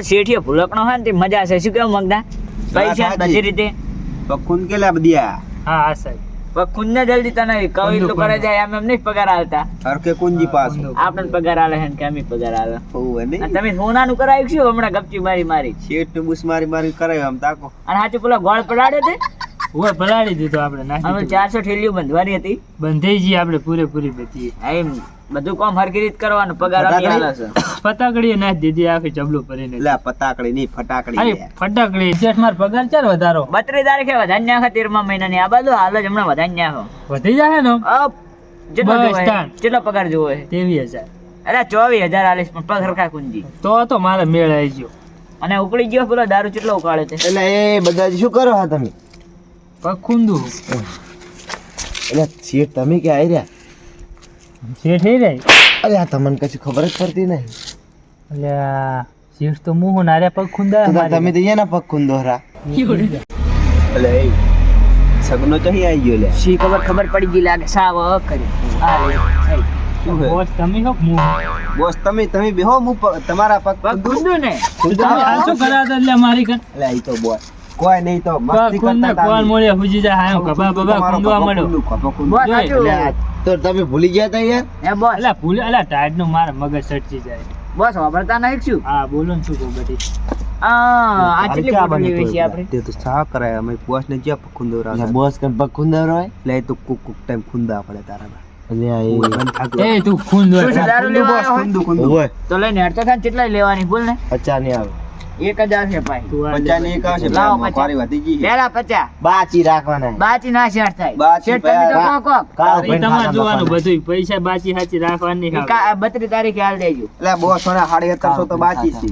શેઠિયો ભૂલકણો હોય ને તે મજા છે શું કેવું મગદા પૈસા બધી રીતે પખુન કેલા બદિયા હા હા સાહેબ પણ ખુદને જલ્દી તને કહું એટલું કરે જાય એમ નહીં પગાર આલતા હર કે કુંજી પાસ આપણને પગાર આલે છે ને કે અમે પગાર આલે હોવે ને અને તમે સોનાનું કરાવ્યું શું હમણાં ગપચી મારી શેઠ નું બુસ મારી કરાયો આમ તાકો અને સાચું પેલો ગોળ પડાડ્યો તે ઓય ભલાડી દીધો આપણે અમે નાખી 400 ઠેલીઓ બંધવાની હતી બંધાઈ જઈએ આપણે પૂરેપૂરી બધી એમ બધું કામ હરકી રીત કરવાનું પગાર અમે આલે છે ફટાકડી નાખી દીધી આખી ચબલું ભરીને લે પતાકડી ની ફટાકડી અરે ફટાકડી શેઠ માર પગાર ચાર વધારો 32 તારીખે વધારી નાખે 13મા મહિનાની આ બાજુ હાલ જ હમણાં વધારી નાખો વધી જાય ને જેટલો બસ જોવે તાણ. કેટલો પગાર જોવો છે 23,000 અરે 24,000 આલીશ પણ પગાર ખા કુંજી તો મારે મેળ આવી ગયો અને ઉકળી ગયો પેલો દારૂ કેટલો ઉકાળે છે એટલે એ બધા શું કરો હા તમે પગ ખુંદું એટલે શેઠ તમે કે આવી રહ્યા શેઠ થઈ રહી અરે આ તમને કશું ખબર જ પડતી નહીં એટલે શેઠ તો મું નારે પગ ખુંદા તમે તો એના પગ ખૂન દોહરા એટલે એ સગનો ચહી આવી ગયો લે શી ખબર પડી ગઈ લાગે સાવ કરી આ લે શું હે બોસ તમે હો મું બોસ તમે બેહો હું તમારા પગ પગ ગુંદુ ને તમે આ શું કરાતા એટલે મારી કન એટલે ઈ તો બોસ કોઈ નહીં તો પગ મસ્તી ખુંદા કરતા કોણ મોળે હુજી જાય હાયો કબા બબા ખુંદવા મળ્યો બોસ સાચું. એટલે તો તમે ભૂલી ગયા તા યાર એ બોસ અલા ભૂલ અલા ટાઈટ નું મારા મગજ સટકી જાય બોસ વાપરતા નહીં શું હા બોલો ને શું કહું બધી આ કેટલી બોટલી વેચી આપણે તે તો સા કરાય અમે બોસ ને જ્યાં પગ ખૂંદવરા બોસ કન પગ ખૂંદવરા હોય એટલે એ તો કુક ટાઈમ ખૂંદા પડે તારા એટલે એ તું ખુંદવા શું છે, દારૂ લેવા આવ્યો હોય? ખૂંદું હોય તો લઈને હેડતો થાય ને કેટલાય લેવાની બોલ ને 50 ની આવે 1000 છે ભાઈ 50 ની એક આવશે લાવો, લાવો 50. મારી વધી ગઈ છે. પેલા 50 બાચી રાખવાના બાચી ના શેઠ થાય બાચી શેઠ તમે તો ભાઈ, કોક કાળો એ ભાઈ તમારે ખાના જોવાનું બાપાના. બધું પૈસા બાચી હાચી રાખવાની ઈ 32 તારીખે હાલ દેજો એટલે બોસ સોના 1750 તો બાચી જ છે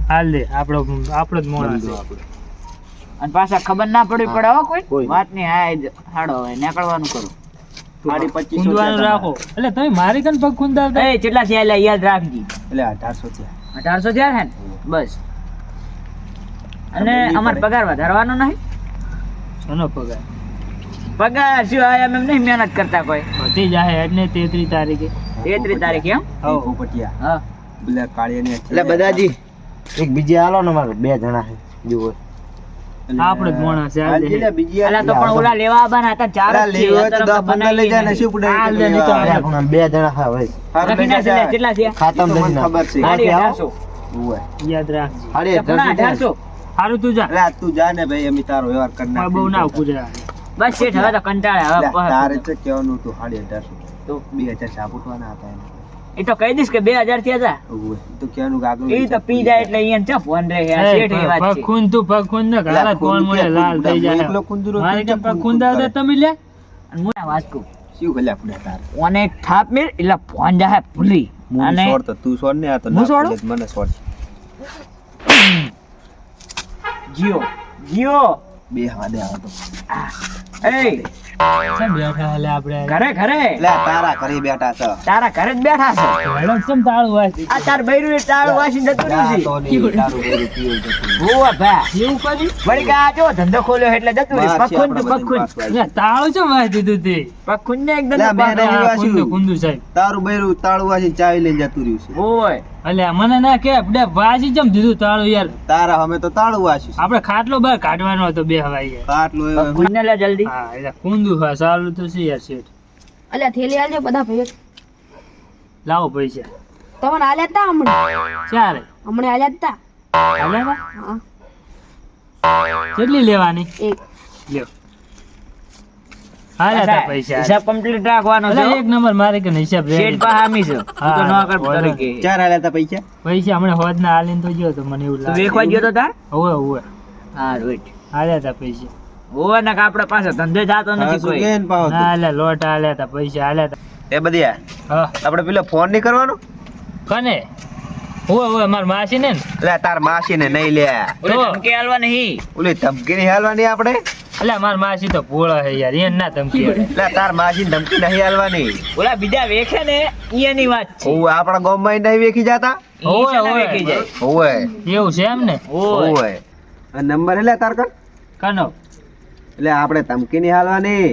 હાલ દે આપણો જ મોણા છે અને પાછા ખબર ના પડવી પડે હો કોઈ કોઈ. વાત નહીં હા હાડો હવે નીકળવાનું કરો 2500 ખુંદવાનું રાખો એટલે તમે મારી કન પગ ખુંદાવતા એ કેટલા થયા એટલે યાદ રાખજી એટલે 1800 થયા 1800 થયા છે ને બસ અને અમાર પગાર વધારવાનો નહીં શેનો પગાર પગાર શું આ એમ નહીં મહેનત કરતા કોઈ વધી જાય એટલે 33 તારીખે 33 તારીખે એમ હઉ. પોપટિયા હા પેલા કાળિયાને એટલે બધાજી એક બીજી હાલો ને મારે બે જણા છે જુઓ આપણો જ માણસ છે, હાલ દે. એટલે બીજી અલા તો પણ ઓલા લેવા આવવાના હતા ચાર જ છે લેવા તો અત્યારે 10 15 લઈ જાય ને શું પડે હાલ દે, નહીં તો હાલ. પણ બે જણા હા ભાઈ લખી નાખ લે, કેટલા થયા ખાતમ સાડી દઈ ખબર છે 1800 ઓય યાદ રાખજે અરે સપના 1800 સારું તું જા એટલે તું જા ને ભાઈ અમે તારો વ્યવહાર કરી આ બહુ ના પૂજા બસ શેઠ હવે તો કંટાળે હવે એટલે તારે પહોંચ. છે કેવાનું તું 1850 તો 2000 સાપુટવાના હતા એને એ તો કહી દઈશ કે 2000 થયા હતા ઓય તો કેવાનું કે આગળ એ તો પી જાય એટલે અહીંયા ચા ફોન રહે આ શેઠ એ વાત પગ છે ખૂંદ તું પગ ખૂંદ ને ગાલા કોણ મળે લાલ થઈ જાય એકલો કુંદરો મારી કન પગ ખૂંદાવતા તમે લે અને હું આ વાત કહું શું ગલ્યા પડે તારે ઓને એક થાપ મેર એટલે ફોન જાહે ભૂલી હું અને છોડ તો તું છોડ ને આ તો હું ના છોડું? પડે, મને છોડ જીઓ બે હવા દે આવો તો એ કેમ બેઠા હાલે આપણે ઘરે એટલે તારા ઘરે બેઠા છે તારા ઘરે જ બેઠા છે હેડો કેમ તાળું વાંચી આ તાર બૈરું એ તાળું વાસીને જતું જા રહ્યું તો છે નહીં, તારું બેરું પીવું જતું. હોવા ભા એવું કર્યું વળી કે આ જો ધંધો ખોલ્યો એટલે જતું રહ્યું બહાર છે પખુન આપણા તો બધાની પખુન પાછળ. લે તાળું કેમ વાંચી દીધું તે પખુન ને એકદમ લે, મેં પાછળ. નહીં આ વાંચ્યું. કુંદુ કુંદુ સાહેબ તારું બેરું તાળું વાંચીને ચાવી લઈને જતું રહ્યું છે ઓય અલ્યા મને ના કે આપણે વાંચી કેમ દીધું તાળું યાર તારા અમે તો તાળું વાંચ્યું છે. આપણે ખાટલો બહાર કાઢવાનો હતો બે હવાઈ યાર આટલું એવું પખુન ને લે જલ્દી હા એટલે કુંદુ હા સારું તો છે યાર શેઠ અલ્યા થેલી આલજો બધા ભાઈ લાવો પૈસા તમને આલ્યા તા હમણાં ચાલે આલ્યા તા હાલે બા? હા કેટલી લેવાની એક લ્યો હાલે તા પૈસા હિસાબ કમ્પ્લીટ રાખવાનો છે અલા, એક નંબર મારે કે હિસાબ શેઠ રેડી પા હામી છે તું તો હા, ન કર બોલો. તરીકે ચાર આલ્યા તા પૈસા પૈસા હમણાં હોદ ના હાલીને તો ગયો તો મને એવું તું વેખવા ગયો તો તાર હવે હવે હા વેટ હાલ્યા તા પૈસા ઓય ને આપડા પાસે ધંધે જાતો હા, નથી શું કોઈ લઈને પાવો તું? ના એટલે લોટ હાલ્યા તા પૈસા હાલ્યા તા એ બધી હા આપણે પેલો ફોન નહીં કરવાનો કને હોય હોય માર માસી ને એટલે તાર માસી ને નહીં લે ઓલે ધમકી આલવા નહીં ઓલી ધમકી નહીં હાલવાની આપણે એટલે માર માસી તો ભોળા હે યાર એને ના ધમકી આવે. એટલે તાર માસી ને ધમકી નહીં હાલવાની ઓલા બીજા વેખે ને ઈયાની વાત છે ઓય આપણા ગામમાં નહીં વેખી જાતા ઈ ઓય, છે ને ઓય. વેખી જાય ઓય એવું છે એમ ને ઓય ઓય આ નંબર એટલે તાર કર કનો એટલે આપણે ધમકી નહીં હાલવાની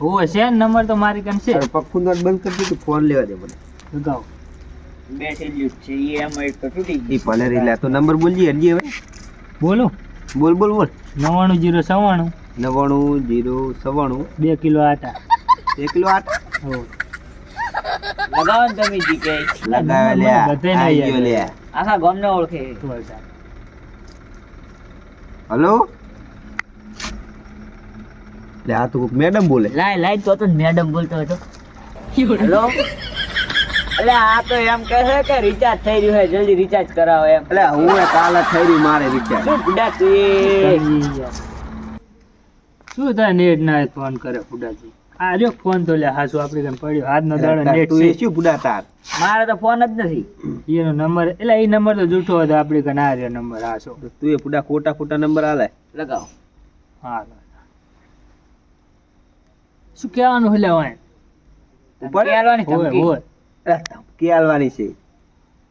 હોય છે ને નંબર તો મારી કન છે તારું પગ ફૂંદવાનું બંધ કરી દીધું ફોન લેવા દે મને લગાવો બેઠેલું જ છે એ એમ એક તો તૂટી ઈ ભલે રે લે તો નંબર બોલજી હરજી હવે બોલો બોલ બોલ બોલ 99 99 2 કિલો આટા 1 કિલો આટા હો લગાવો ને તમે જી કે લગાવે લે બધે નહીં આઈ ગયો લે આખા ગામને ઓળખે હલો લે આ તો કોક મેડમ બોલે લાય તો મેડમ બોલતો હતો હેલો એટલે આ તો એમ કહે છે કે રિચાર્જ થઈ રહ્યું છે જલ્દી રિચાર્જ કરાવો એમ એટલે હું કાલે થઈ રહ્યું મારે રિચાર્જ શું બુડા તું એ શું થાય નેટ ના ફોન કરે ફુડાજી આ જો ફોન તો લે હાસુ આપડી કન પડ્યો આજનો દાડો નેટ તું છે એ શું બુડા તાર મારે તો ફોન જ નથી એનો નંબર એટલે એ નંબર તો જૂઠો હતો આપડી કન આ રહ્યો નંબર હાસો તું એ બુડા ખોટા નંબર આલે લગાવો હા શું કહેવાનું હલે હોય ઉપર કેળવાની હોય ધમકી. હોય ધમકી આલવાની છે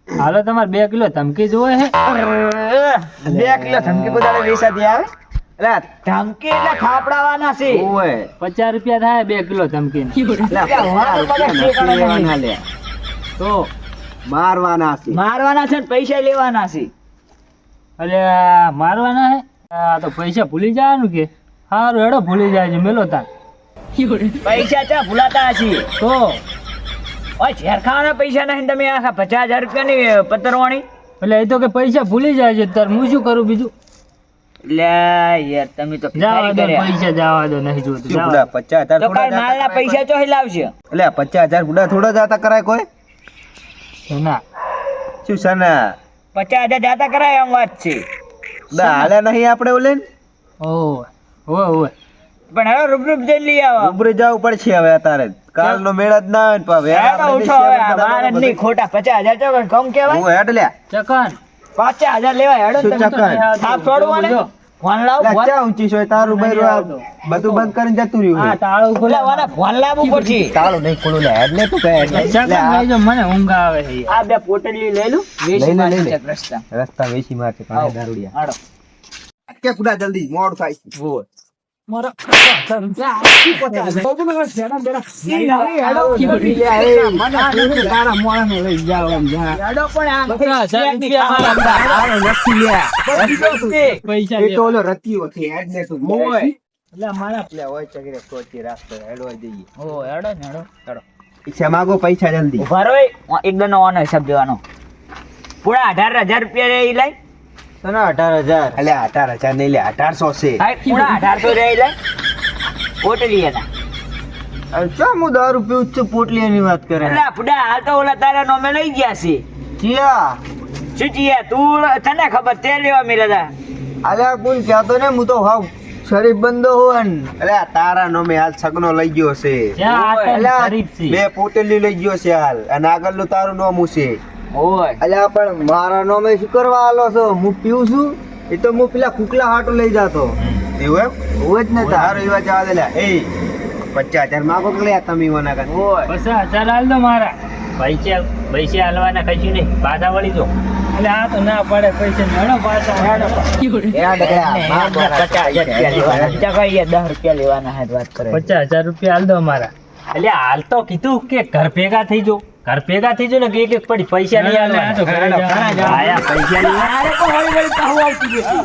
હાલો તમારે 2 કિલો ધમકી જોવે હે 2 કિલો ધમકી બધાને વેચાતી આવે એટલે ધમકી એટલે થાપડાવાના છે ઓય 50 રૂપિયા થાય 2 કિલો ધમકી તો મારવાના છે મારવાના છે ને પૈસા લેવાના છે અલે મારવાના હે આ તો પૈસા ભૂલી જવાનું કે હારું હેડો ભૂલી જાય છે મેલો તાર પૈસા ચા ભૂલાતા હશે તો ઓય ઝેરખાના પૈસા નહીં તમે આખા 50,000 રૂપિયાની પતરવાણી એટલે એ તો કે પૈસા ભૂલી જાય છે તાર હું શું કરું બીજું લે યાર તમે તો જવા ફિકારી દો કર્યા. પૈસા જવા દો નહીં જોતું શું જવા બુડા 50,000 તો કાલ માલના પૈસા ચો લાવશે એટલે 50,000 બુડા થોડા જાતા કરાય કોઈ દો. ના શું સના 50,000 જાતા કરાય એમ વાત છે બુડા હાલે નહીં આપણે ઓલે ઓય ઓય પણ હવે રૂબરૂ જઈ લઈ આવો ઉભરે જવું પડશે હવે અત્યારે કાલનો મેળ જ ના આવે ને પાછો હેડો ઉઠો હવે મારે જ નહીં ખોટા 50,000 ચો કમ કહેવાય હું હેડ લ્યા ચકન 50,000 લેવાય હેડો શું તમે તો ચક્કર? સાપ છોડવા ને ફોન લાવ લે ચા ઊંચી છે તારું બૈરું આ બધું બંધ કરીને જતું રહ્યું હા છે. તાળું ખોલે બોલાવાના ફોન લાવવું પડશે તાળું નહીં ખોલું લે હેડ લે તું કહે હેડ લે. ચકન લે આ લઈ જો મને ઊંઘ આવે છે યાર. આ બે પોટલી લઈ લું લઈ લે, લઈ લે. રસ્તા રસ્તા વેચી મારશે પાણી દારૂડિયા હાડો કે પુડા જલ્દી મોડું થાય છે. પૈસા એ તો ઓલો રતિયો છે હેડ ને તું ઓય. એટલે મારા લે હોય ચગરે સોચી રાખતો હેડવા જઈએ ઓ હેડો ને હેડો પૈસા માંગો પૈસા જલ્દી ઉભા રહો એકદમ નો આનો હિસાબ દેવાનો પૂરા 18,000 રૂપિયા રે ઈ લાઈ તને 18,000 એટલે 18,000 નહીં લે 1800 છે હાય પૂરા 1800 રે ઈ લાઈ પોટલી એના અરે ચા હું દારૂ પીઉં છું પોટલીની વાત કરે એટલે પુડા હાલ તો ઓલા તારા નોમે લઈ ગયા છે ચિયા શું ચીયા તું તને ખબર તે લેવા મિલતા અલ્યા કોઈ કહેતો ને હું તો હાવ શરીફ બંદો હોય ને એટલે તારા નોમે હાલ સગનો લઈ ગયો છે અલ્યા, બે પોટલી લઈ ગયો છે હાલ અને આગળનું તારું નોમ છે ઓય અલ્યા પણ મારા નોમે શું કરવા આલો છો હું પીઉં છું એ તો હું પેલા કુકલા હાટો લઈ જાતો એવું એમ હોય જ ને તારો એવા જવા દે લ્યા. એ 50,000 માંગો કે લ્યા તમે ઈવાના કાન ઓય પૈસા હાલ દો મારા પૈસા હાલવાના કશું નહીં પાછા વળી જો એટલે આ તો ના પડે પૈસા હેડો પાછા હેડો 10 રૂપિયા લેવાના હે વાત કરે 50,000 રૂપિયા હાલ દો મારા એટલે હાલ તો કીધું કે ઘર ભેગા થઈ જો ને કે એક પડી પૈસા નહીં હાલવાના. ઘણા જણા. આયા પૈસા નહીં અરે પણ વળી વળી કહું આવતી જશે